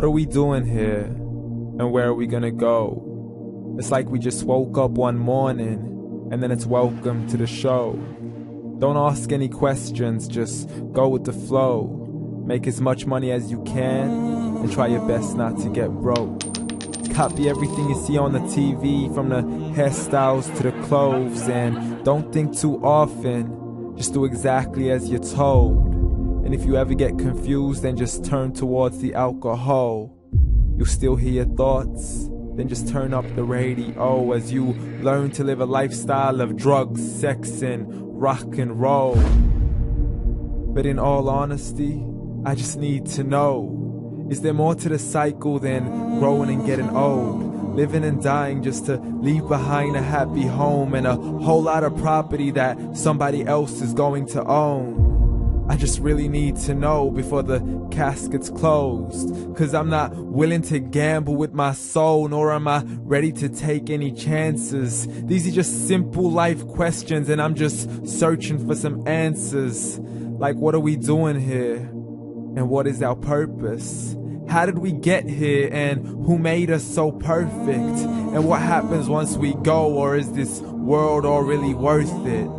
What are we doing here? And where are we gonna go? It's like we just woke up one morning and then it's welcome to the show. Don't ask any questions, just go with the flow. Make as much money as you can and try your best not to get broke. Copy everything you see on the TV, from the hairstyles to the clothes, and don't think too often, just do exactly as you're told. And if you ever get confused, then just turn towards the alcohol. You'll still hear your thoughts, then just turn up the radio as you learn to live a lifestyle of drugs, sex, and rock and roll. But in all honesty, I just need to know, is there more to the cycle than growing and getting old? Living and dying just to leave behind a happy home and a whole lot of property that somebody else is going to own. I just really need to know before the casket's closed, 'cause I'm not willing to gamble with my soul, nor am I ready to take any chances. These are just simple life questions and I'm just searching for some answers. Like, what are we doing here? And what is our purpose? How did we get here, and who made us so perfect? And what happens once we go, or is this world all really worth it?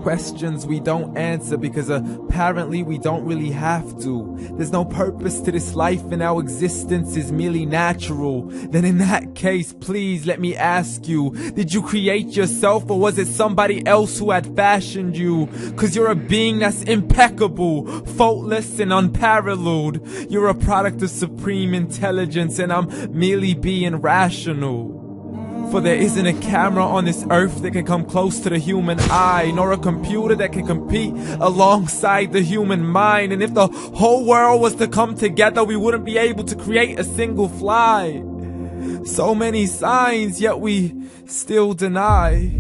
Questions we don't answer because apparently we don't really have to. There's no purpose to this life and our existence is merely natural. Then in that case, please let me ask you, did you create yourself, or was it somebody else who had fashioned you? 'Cause you're a being that's impeccable, faultless and unparalleled. You're a product of supreme intelligence and I'm merely being rational. For there isn't a camera on this earth that can come close to the human eye, nor a computer that can compete alongside the human mind. And if the whole world was to come together, we wouldn't be able to create a single fly. So many signs, yet we still deny.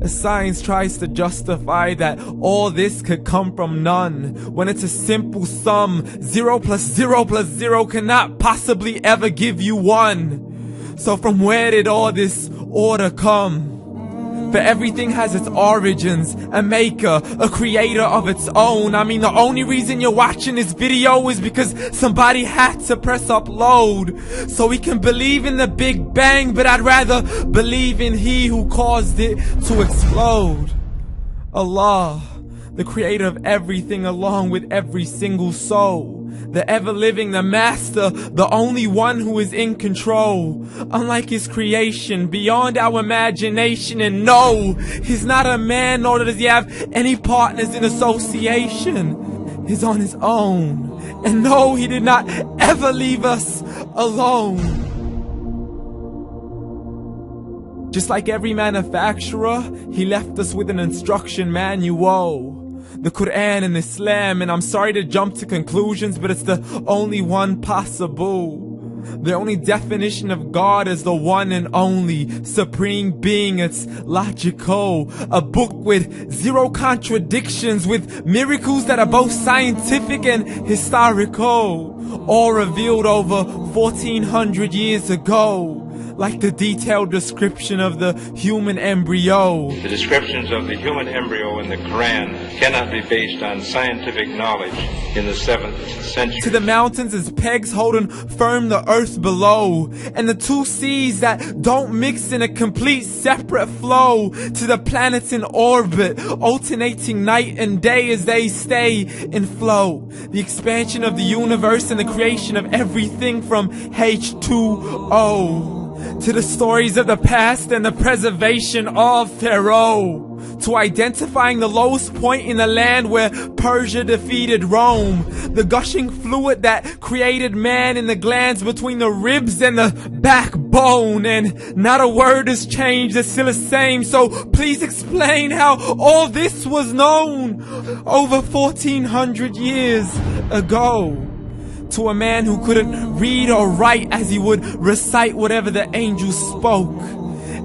As science tries to justify that all this could come from none, when it's a simple sum. 0 plus 0 plus 0 cannot possibly ever give you 1. So from where did all this order come? For everything has its origins, a maker, a creator of its own. I mean, the only reason you're watching this video is because somebody had to press upload. So we can believe in the Big Bang, but I'd rather believe in He who caused it to explode. Allah, the creator of everything along with every single soul. The ever-living, the master, the only one who is in control. Unlike his creation, beyond our imagination. And no, he's not a man, nor does he have any partners in association. He's on his own. And no, he did not ever leave us alone. Just like every manufacturer, he left us with an instruction manual. The Quran and Islam, and I'm sorry to jump to conclusions, but it's the only one possible. The only definition of God is the one and only supreme being. It's logical, a book with 0 contradictions, with miracles that are both scientific and historical, all revealed over 1400 years ago. Like the detailed description of the human embryo. The descriptions of the human embryo in the Quran cannot be based on scientific knowledge in the 7th century. To the mountains as pegs holding firm the earth below, and the 2 seas that don't mix in a complete separate flow. To the planets in orbit, alternating night and day as they stay in flow. The expansion of the universe and the creation of everything from H2O. To the stories of the past and the preservation of Pharaoh. To identifying the lowest point in the land where Persia defeated Rome. The gushing fluid that created man in the glands between the ribs and the backbone. And not a word has changed, it's still the same. So please explain how all this was known over 1400 years ago. To a man who couldn't read or write as he would recite whatever the angels spoke.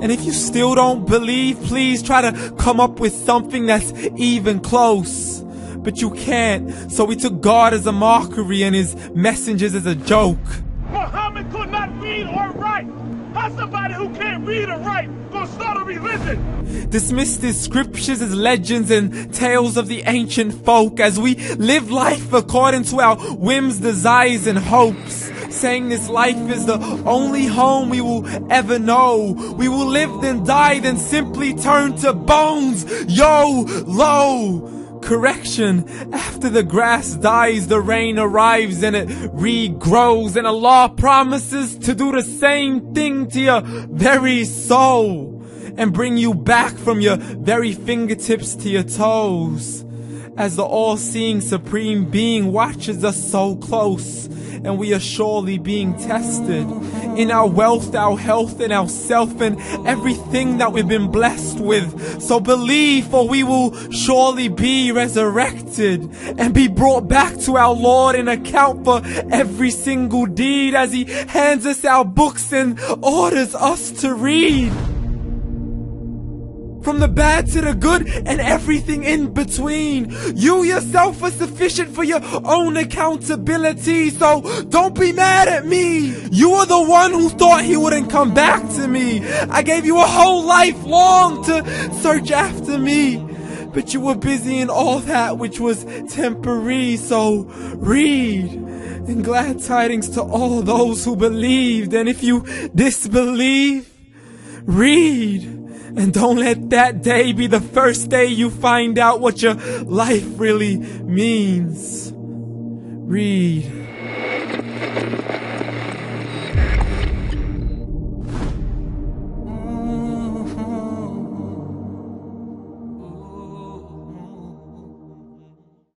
And if you still don't believe, please try to come up with something that's even close. But you can't, so we took God as a mockery and his messengers as a joke. Muhammad could not read or write. How's somebody who can't read or write gonna start a religion? Dismissed his scriptures as legends and tales of the ancient folk as we live life according to our whims, desires, and hopes. saying this life is the only home we will ever know. We will live then die, then simply turn to bones. YOLO! Correction, after the grass dies, the rain arrives and it regrows, and Allah promises to do the same thing to your very soul and bring you back from your very fingertips to your toes, as the all-seeing supreme being watches us so close, and we are surely being tested in our wealth, our health, and our self, and everything that we've been blessed with. So believe, for we will surely be resurrected and be brought back to our Lord and account for every single deed, as He hands us our books and orders us to read. From the bad to the good and everything in between. You yourself are sufficient for your own accountability, so don't be mad at me. You are the one who thought He wouldn't come back to me. I gave you a whole life long to search after me, but you were busy in all that which was temporary. So read, and glad tidings to all those who believed. And if you disbelieve, read. And don't let that day be the first day you find out what your life really means. Read.